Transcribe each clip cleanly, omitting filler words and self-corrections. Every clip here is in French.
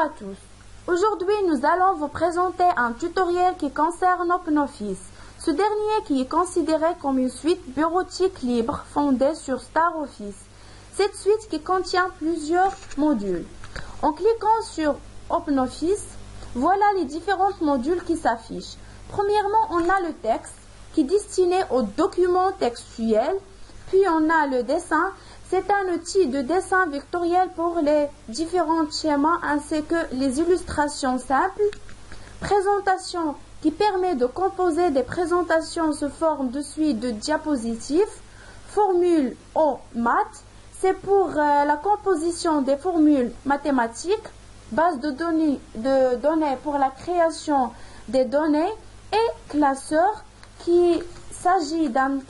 à tous. Aujourd'hui, nous allons vous présenter un tutoriel qui concerne OpenOffice. Ce dernier qui est considéré comme une suite bureautique libre fondée sur StarOffice. Cette suite qui contient plusieurs modules. En cliquant sur OpenOffice, voilà les différents modules qui s'affichent. Premièrement, on a le texte qui est destiné aux documents textuels. Puis on a le dessin. C'est un outil de dessin vectoriel pour les différents schémas ainsi que les illustrations simples. Présentation qui permet de composer des présentations sous forme de suite de diapositives. Formule au maths, c'est pour la composition des formules mathématiques. Base de données pour la création des données. Et classeur qui s'agit d'un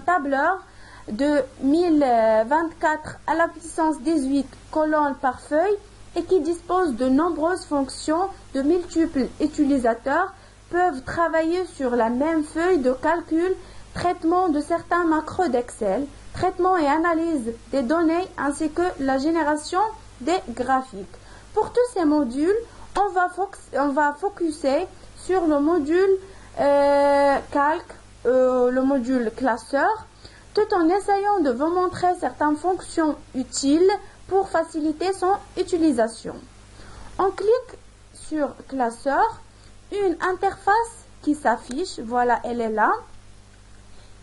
tableur de 1024 à la puissance 18 colonnes par feuille et qui dispose de nombreuses fonctions. De multiples utilisateurs peuvent travailler sur la même feuille de calcul, traitement de certains macros d'Excel, traitement et analyse des données ainsi que la génération des graphiques. Pour tous ces modules, on va focuser sur le module calque, le module classeur, tout en essayant de vous montrer certaines fonctions utiles pour faciliter son utilisation. On clique sur classeur, une interface qui s'affiche, voilà, elle est là.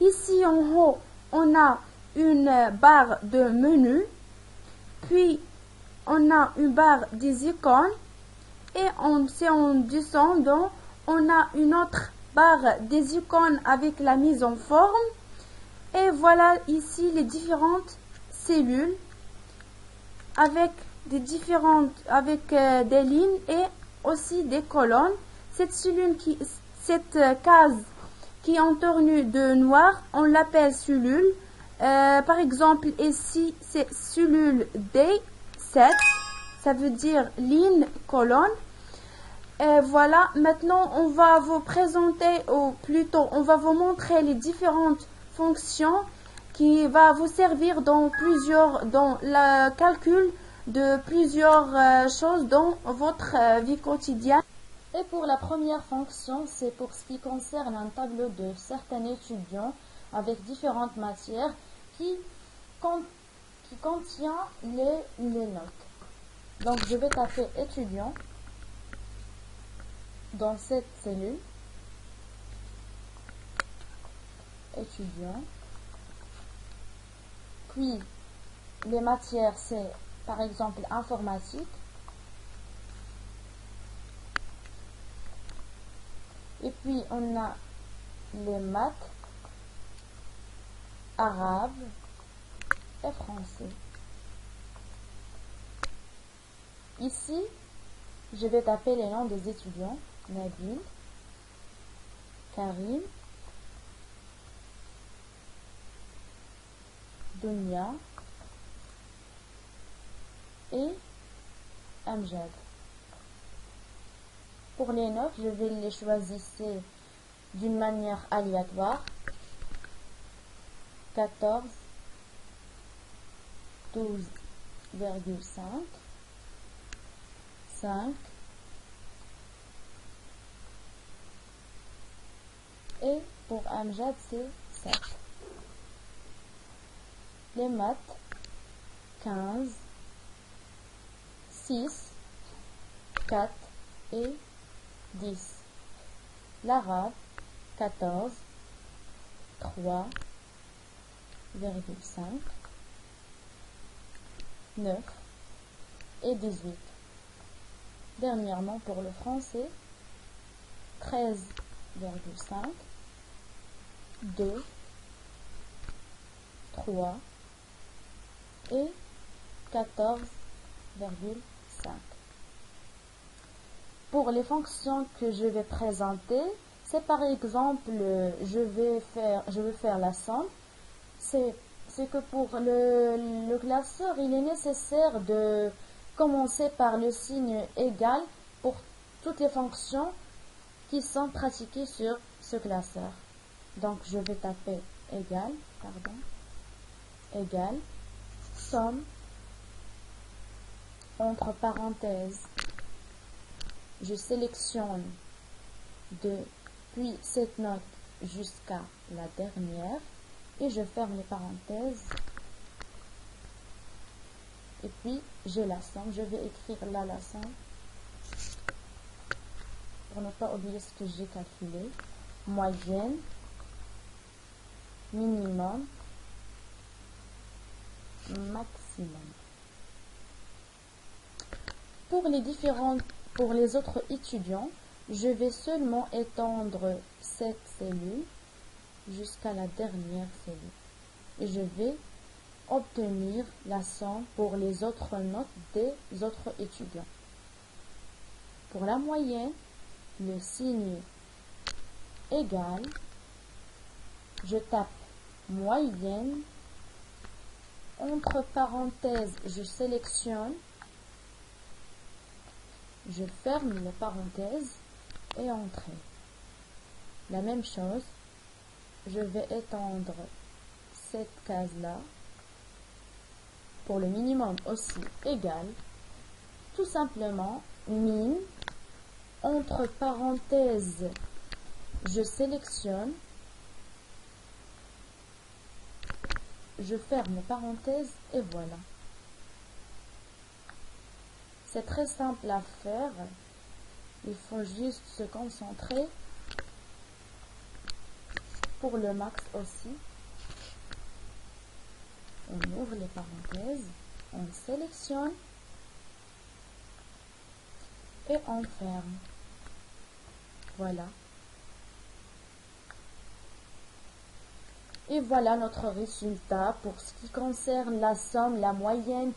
Ici en haut, on a une barre de menu, puis on a une barre des icônes, et si on descend, on a une autre barre des icônes avec la mise en forme. Et voilà ici les différentes cellules avec des lignes et aussi des colonnes. Cette case qui est entourée de noir, on l'appelle cellule. Par exemple, ici c'est cellule D7, ça veut dire ligne, colonne. Et voilà, maintenant on va vous présenter, ou plutôt on va vous montrer les différentes fonctions qui va vous servir dans le calcul de plusieurs choses dans votre vie quotidienne. Et pour la première fonction, c'est pour ce qui concerne un tableau de certains étudiants avec différentes matières qui contient les notes. Donc je vais taper étudiant dans cette cellule. Étudiant. Puis les matières, c'est par exemple informatique. Et puis on a les maths, arabe et français. Ici, je vais taper les noms des étudiants. Nabil, Karim, Dunia et Amjad. Pour les notes, je vais les choisir d'une manière aléatoire. 14, 12,5, 5 et pour Amjad c'est 7. Les maths 15, 6, 4 et 10. L'arabe 14, 3,5, 9 et 18. Dernièrement pour le français 13,5, 2, 3 et 14,5. Pour les fonctions que je vais présenter, c'est par exemple, je vais faire la somme. C'est que pour le classeur, il est nécessaire de commencer par le signe égal pour toutes les fonctions qui sont pratiquées sur ce classeur. Donc je vais taper égal, somme, entre parenthèses, je sélectionne depuis cette note jusqu'à la dernière et je ferme les parenthèses. Et puis, j'ai la somme. Je vais écrire là la somme pour ne pas oublier ce que j'ai calculé. Moyenne, minimum, maximum. Pour les autres étudiants, je vais seulement étendre cette cellule jusqu'à la dernière cellule. Et je vais obtenir la somme pour les autres notes des autres étudiants. Pour la moyenne, le signe égal, je tape moyenne, entre parenthèses, je sélectionne, je ferme les parenthèses et entrée. La même chose, je vais étendre cette case-là. Pour le minimum aussi égal, tout simplement, min, entre parenthèses, je sélectionne, je ferme les parenthèses et voilà. C'est très simple à faire, il faut juste se concentrer. Pour le max aussi, on ouvre les parenthèses, on sélectionne et on ferme. Voilà. Et voilà notre résultat pour ce qui concerne la somme, la moyenne,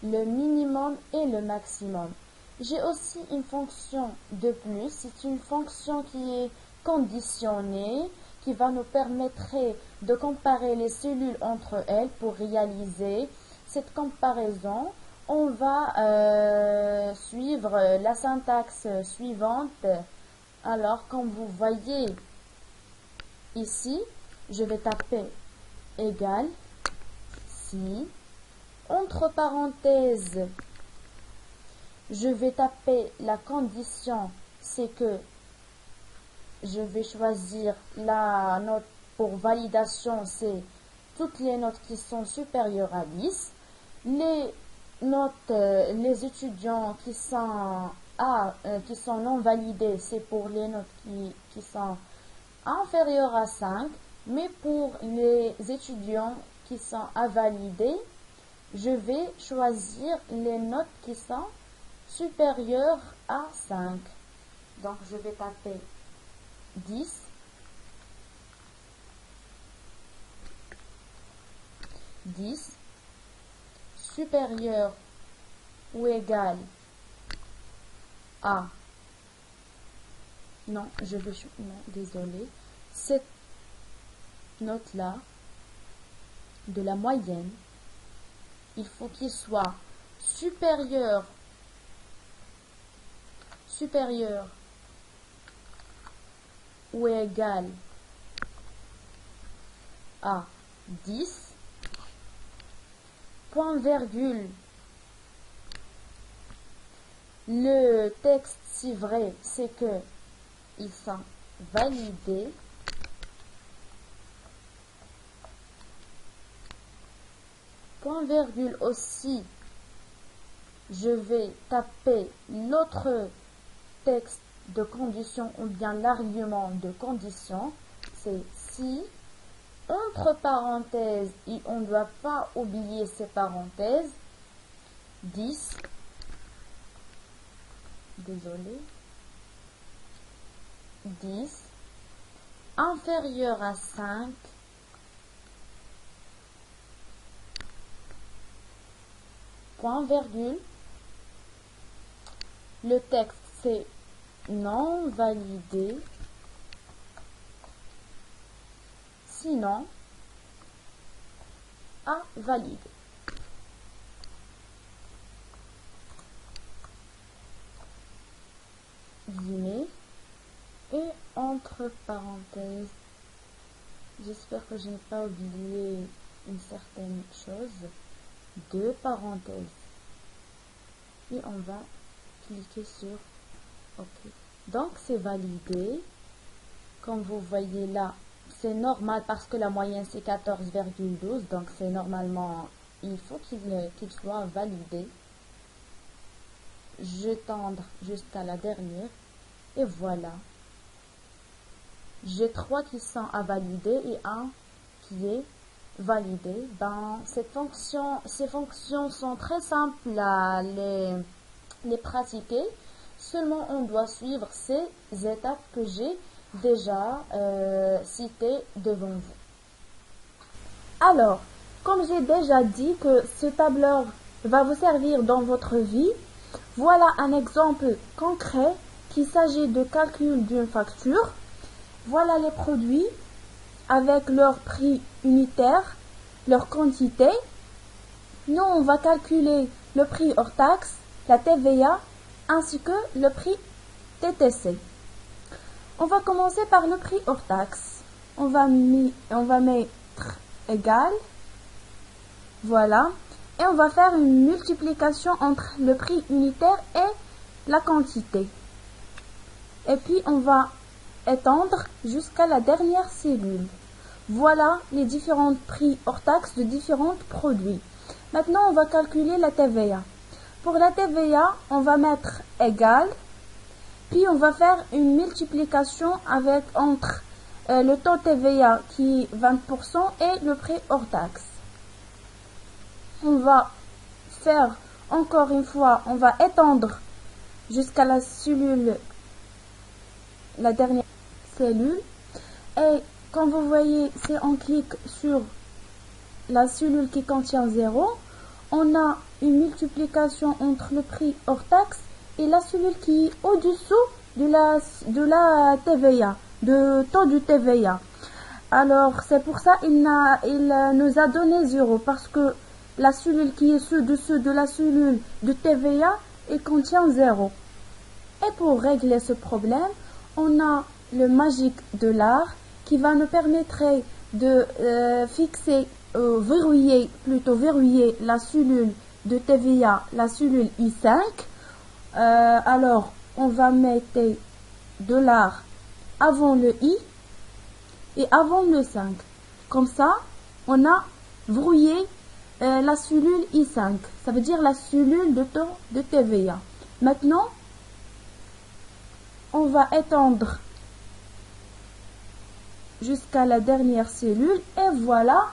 le minimum et le maximum. J'ai aussi une fonction de plus. C'est une fonction qui est conditionnée, qui va nous permettre de comparer les cellules entre elles pour réaliser cette comparaison. On va suivre la syntaxe suivante. Alors, comme vous voyez ici, je vais taper égal si, entre parenthèses, je vais taper la condition, c'est que je vais choisir la note pour validation, c'est toutes les notes qui sont supérieures à 10. Les notes, les étudiants qui sont non validés, c'est pour les notes qui sont inférieures à 5. Mais pour les étudiants qui sont à valider, je vais choisir les notes qui sont supérieures à 5. Donc, je vais taper 10, 10, supérieur ou égal à, non, désolé, cette note-là de la moyenne, il faut qu'il soit supérieur ou égal à 10, point virgule, le texte, si vrai, c'est que ils sont validés, point virgule aussi, je vais taper l'autre texte de condition ou bien l'argument de condition, c'est si, entre parenthèses, et on ne doit pas oublier ces parenthèses, 10, désolé, 10, inférieur à 5, point virgule, le texte c'est non validé, sinon à valider. Guillemets et entre parenthèses, j'espère que je n'ai pas oublié une certaine chose, deux parenthèses, et on va cliquer sur Ok. Donc, c'est validé. Comme vous voyez là, c'est normal parce que la moyenne c'est 14,12. Donc, c'est normalement, il faut qu'il soit validé. Je tendre jusqu'à la dernière. Et voilà. J'ai 3 qui sont à valider et un qui est validé. Ben, ces fonctions sont très simples à les pratiquer. Seulement, on doit suivre ces étapes que j'ai déjà citées devant vous. Alors, comme j'ai déjà dit que ce tableur va vous servir dans votre vie, voilà un exemple concret qu'il s'agit de calcul d'une facture. Voilà les produits avec leur prix unitaire, leur quantité. Nous, on va calculer le prix hors taxe, la TVA, ainsi que le prix TTC. On va commencer par le prix hors taxe. On va mettre égal. Voilà. Et on va faire une multiplication entre le prix unitaire et la quantité. Et puis, on va étendre jusqu'à la dernière cellule. Voilà les différents prix hors taxe de différents produits. Maintenant, on va calculer la TVA. Pour la TVA, on va mettre égal, puis on va faire une multiplication entre le taux TVA qui est 20% et le prix hors taxe. On va faire encore une fois, on va étendre jusqu'à la cellule, la dernière cellule. Et comme vous voyez, si on clique sur la cellule qui contient 0, on a une multiplication entre le prix hors taxe et la cellule qui est au-dessous de la TVA, de taux du TVA. Alors, c'est pour ça qu'il nous a donné 0, parce que la cellule qui est au-dessous de la cellule de TVA, elle contient 0. Et pour régler ce problème, on a le magique $, qui va nous permettre de verrouiller la cellule de TVA, la cellule I5. Alors, on va mettre $, avant le I et avant le 5. Comme ça, on a verrouillé la cellule I5. Ça veut dire la cellule de taux de TVA. Maintenant, on va étendre jusqu'à la dernière cellule et voilà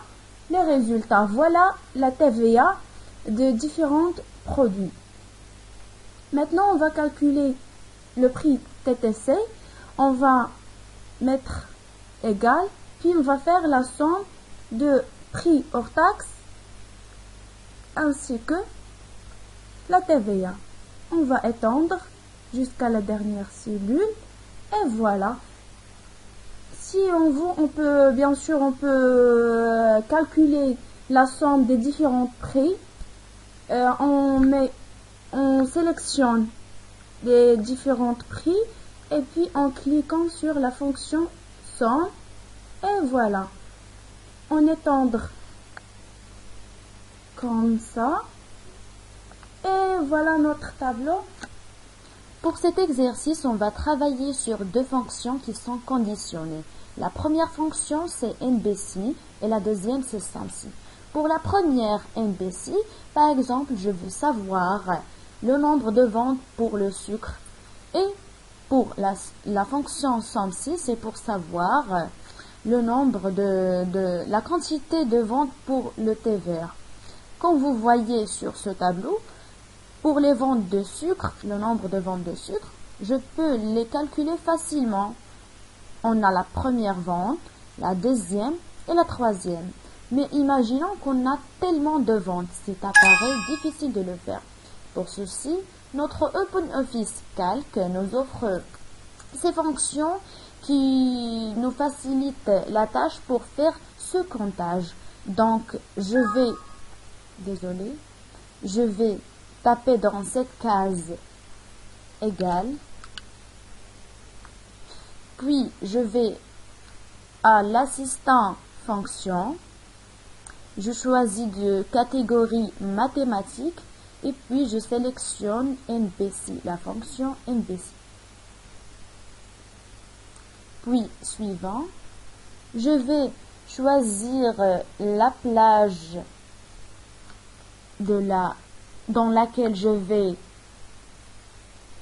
les résultats. Voilà la TVA de différents produits. Maintenant, on va calculer le prix TTC. On va mettre égal, puis on va faire la somme de prix hors taxe ainsi que la TVA. On va étendre jusqu'à la dernière cellule et voilà. Si on veut, on peut calculer la somme des différents prix. On sélectionne les différents prix et puis en cliquant sur la fonction somme et voilà. On étendre comme ça et voilà notre tableau. Pour cet exercice, on va travailler sur 2 fonctions qui sont conditionnées. La première fonction, c'est NBC et la deuxième, c'est SUMC. Pour la première NBC, par exemple, je veux savoir le nombre de ventes pour le sucre. Et pour la fonction SUMC, c'est pour savoir le nombre la quantité de ventes pour le thé vert. Comme vous voyez sur ce tableau, pour les ventes de sucre, le nombre de ventes de sucre, je peux les calculer facilement. On a la première vente, la deuxième et la troisième. Mais imaginons qu'on a tellement de ventes, c'est apparaît difficile de le faire. Pour ceci, notre OpenOffice Calc nous offre ces fonctions qui nous facilitent la tâche pour faire ce comptage. Donc, je vais taper dans cette case égal, puis je vais à l'assistant fonction, je choisis de catégorie mathématiques et puis je sélectionne NBC, la fonction NBC. Puis, suivant, je vais choisir la plage dans laquelle je vais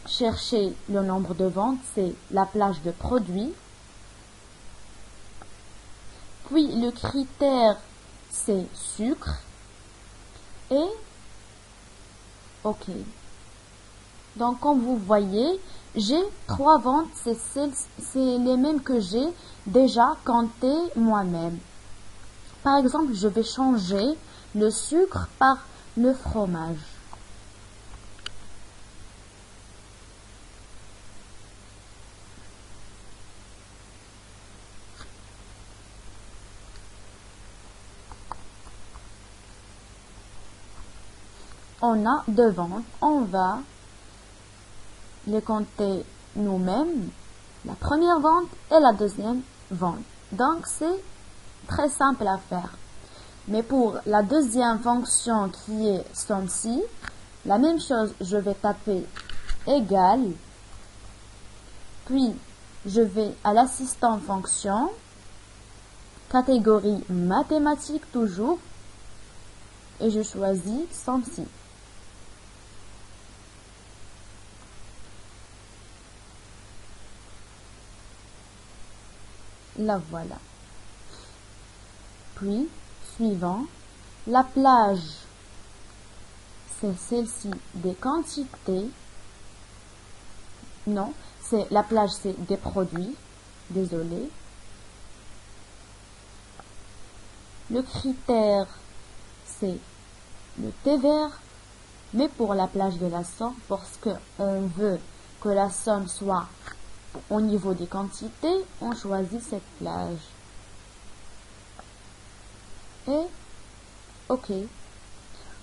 chercher le nombre de ventes, c'est la plage de produits. Puis le critère, c'est sucre. Et OK. Donc comme vous voyez, j'ai 3 ventes, c'est les mêmes que j'ai déjà compté moi-même. Par exemple, je vais changer le sucre par le fromage. On a 2 ventes, on va les compter nous-mêmes, la première vente et la deuxième vente. Donc c'est très simple à faire. Mais pour la deuxième fonction qui est somme-ci, la même chose, je vais taper égal, puis je vais à l'assistant fonction, catégorie mathématiques toujours, et je choisis somme-ci. La voilà. Puis, suivant, la plage, c'est celle-ci des quantités. Non, c'est la plage, c'est des produits. Désolé. Le critère, c'est le thé vert. Mais pour la plage de la Somme, parce qu'on veut que la somme soit au niveau des quantités, on choisit cette plage. Et OK.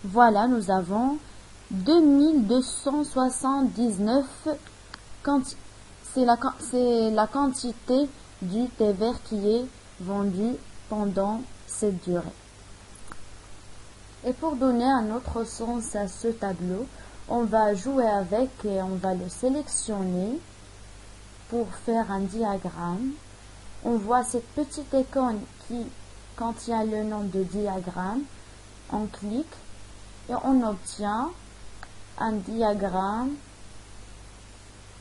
Voilà, nous avons 2279 quantités. C'est la quantité du thé vert qui est vendu pendant cette durée. Et pour donner un autre sens à ce tableau, on va jouer avec et on va le sélectionner pour faire un diagramme. On voit cette petite icône qui contient le nom de diagramme. On clique et on obtient un diagramme.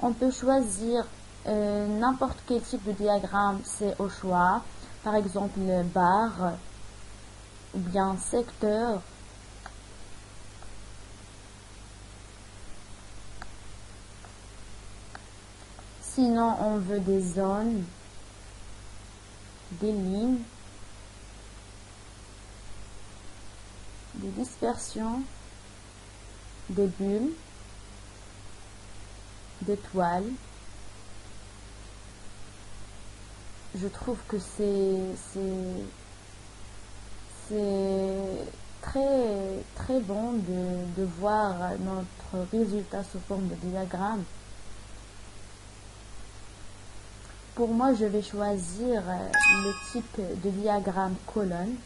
On peut choisir n'importe quel type de diagramme, c'est au choix. Par exemple, barre ou bien secteur. Sinon, on veut des zones, des lignes, des dispersions, des bulles, des toiles. Je trouve que c'est très bon de voir notre résultat sous forme de diagramme. Pour moi, je vais choisir le type de diagramme colonne.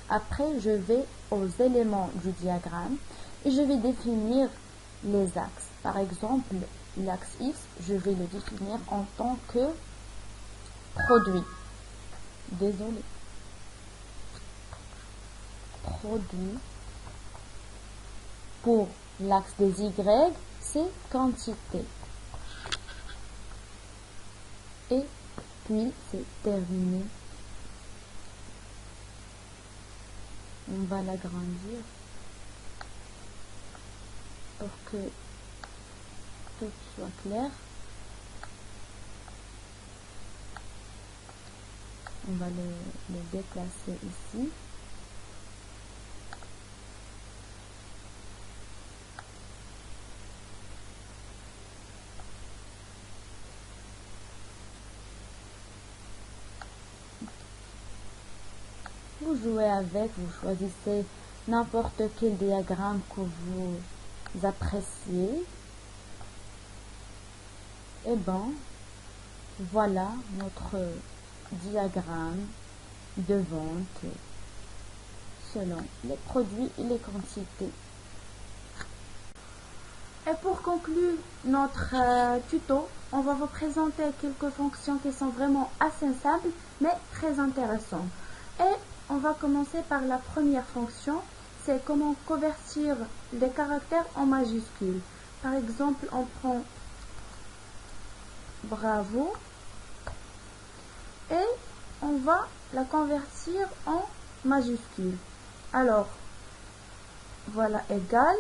Après, je vais aux éléments du diagramme et je vais définir les axes. Par exemple, l'axe X, je vais le définir en tant que produit. Désolé. Produit. Pour l'axe des Y, c'est quantité. Et puis, c'est terminé. On va l'agrandir pour que tout soit clair. On va le déplacer ici. Vous jouez avec, vous choisissez n'importe quel diagramme que vous appréciez. Et bon, voilà notre diagramme de vente selon les produits et les quantités. Et pour conclure notre tuto, on va vous présenter quelques fonctions qui sont vraiment assez simples mais très intéressantes. Et on va commencer par la première fonction, c'est comment convertir les caractères en majuscules. Par exemple, on prend bravo et on va la convertir en majuscule. Alors, voilà, égal,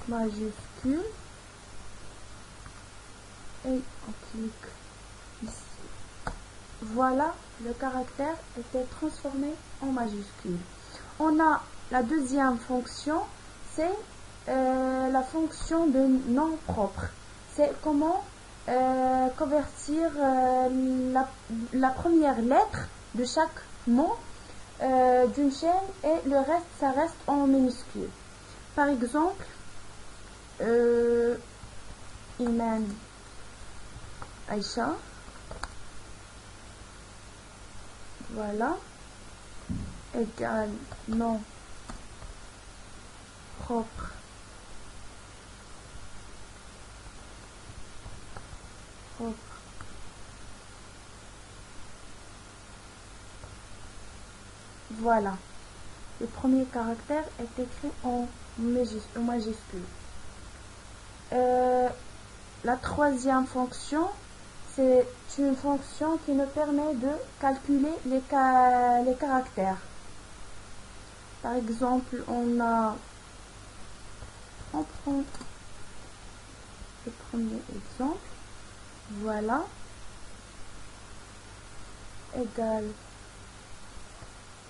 majuscule, et on clique ici. Voilà, le caractère était transformé en majuscule. On a la deuxième fonction, c'est la fonction de nom propre. C'est comment convertir la première lettre de chaque mot d'une chaîne et le reste, ça reste en minuscule. Par exemple, Iman Aïcha. Voilà. Égal nom propre. Voilà. Le premier caractère est écrit en majuscule. La troisième fonction, c'est une fonction qui nous permet de calculer les caractères. Par exemple, on prend le premier exemple. Voilà. Égal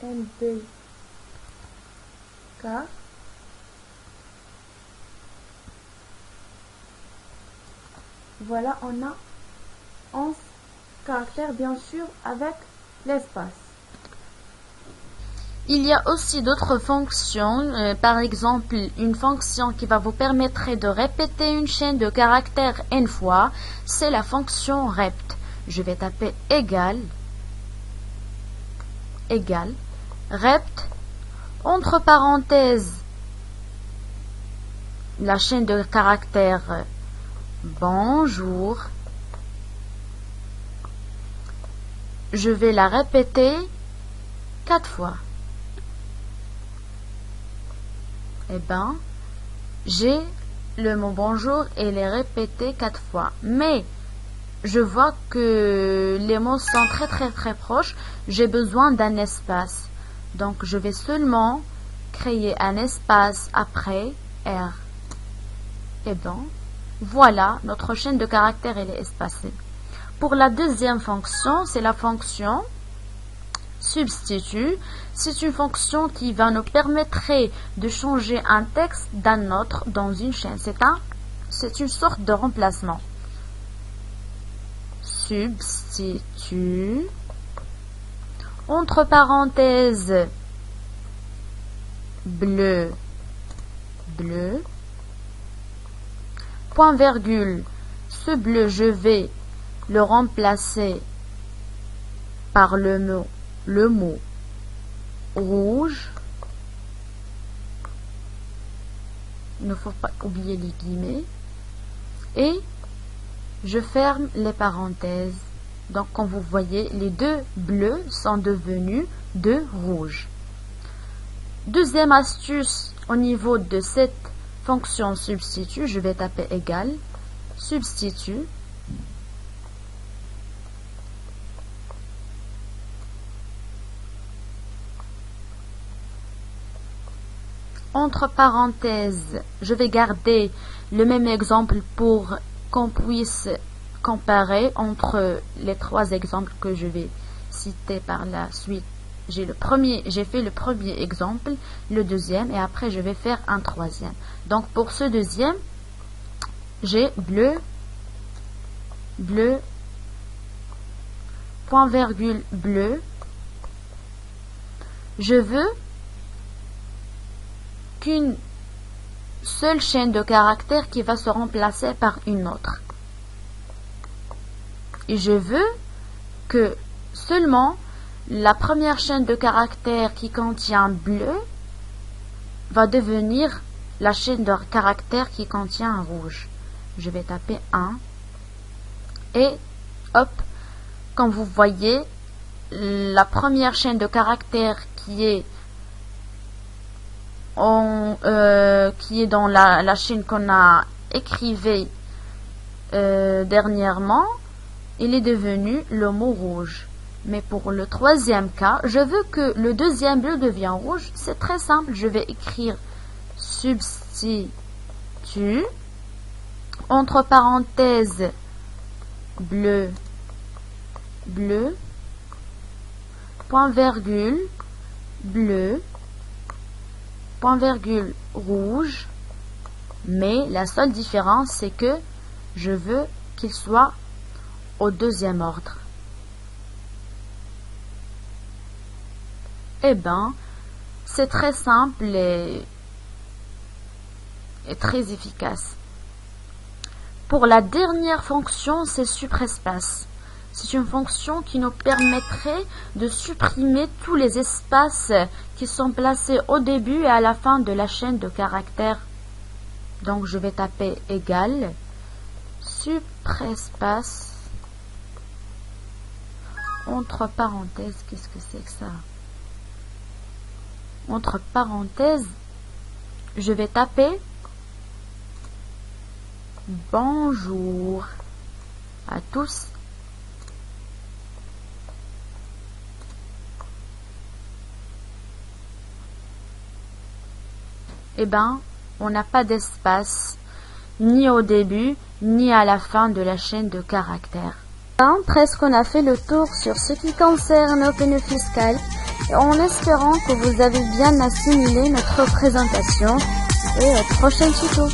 NBK. Voilà, on a 11 caractères, bien sûr, avec l'espace. Il y a aussi d'autres fonctions, par exemple une fonction qui va vous permettre de répéter une chaîne de caractères n fois, c'est la fonction rept. Je vais taper égal, rept, entre parenthèses, la chaîne de caractères bonjour. Je vais la répéter 4 fois. Eh bien, j'ai le mot bonjour et les répété 4 fois. Mais je vois que les mots sont très proches. J'ai besoin d'un espace. Donc, je vais seulement créer un espace après R. Et bien, voilà, notre chaîne de caractères elle est espacée. Pour la deuxième fonction, c'est la fonction substitut. C'est une fonction qui va nous permettre de changer un texte d'un autre dans une chaîne. C'est une sorte de remplacement. Substitut, entre parenthèses, bleu, point virgule. Ce bleu, je vais le remplacer par le mot rouge. Il ne faut pas oublier les guillemets. Et je ferme les parenthèses. Donc, comme vous voyez, les deux bleus sont devenus deux rouges. Deuxième astuce, au niveau de cette fonction substitut, je vais taper égal, substitut, entre parenthèses, je vais garder le même exemple pour qu'on puisse comparer entre les trois exemples que je vais citer par la suite. J'ai fait le premier exemple, le deuxième, et après je vais faire un troisième. Donc pour ce deuxième, j'ai bleu, point virgule bleu. Je veux qu'une seule chaîne de caractères qui va se remplacer par une autre. Et je veux que seulement la première chaîne de caractères qui contient bleu va devenir la chaîne de caractères qui contient un rouge. Je vais taper 1 et hop, comme vous voyez, la première chaîne de caractères qui est dans la chaîne qu'on a écrivée dernièrement, il est devenu le mot rouge. Mais pour le troisième cas, je veux que le deuxième bleu devienne rouge. C'est très simple, je vais écrire substitue entre parenthèses bleu, bleu, point virgule, bleu, point virgule, rouge. Mais la seule différence, c'est que je veux qu'il soit au deuxième ordre. Eh bien, c'est très simple et très efficace. Pour la dernière fonction, c'est supprespace. C'est une fonction qui nous permettrait de supprimer tous les espaces qui sont placés au début et à la fin de la chaîne de caractères. Donc, je vais taper égal supprespace entre parenthèses. Qu'est-ce que c'est que ça? Entre parenthèses, je vais taper bonjour à tous. Eh bien, on n'a pas d'espace ni au début ni à la fin de la chaîne de caractères. Presque on a fait le tour sur ce qui concerne OpenOffice Calc, en espérant que vous avez bien assimilé notre présentation et au prochain tuto.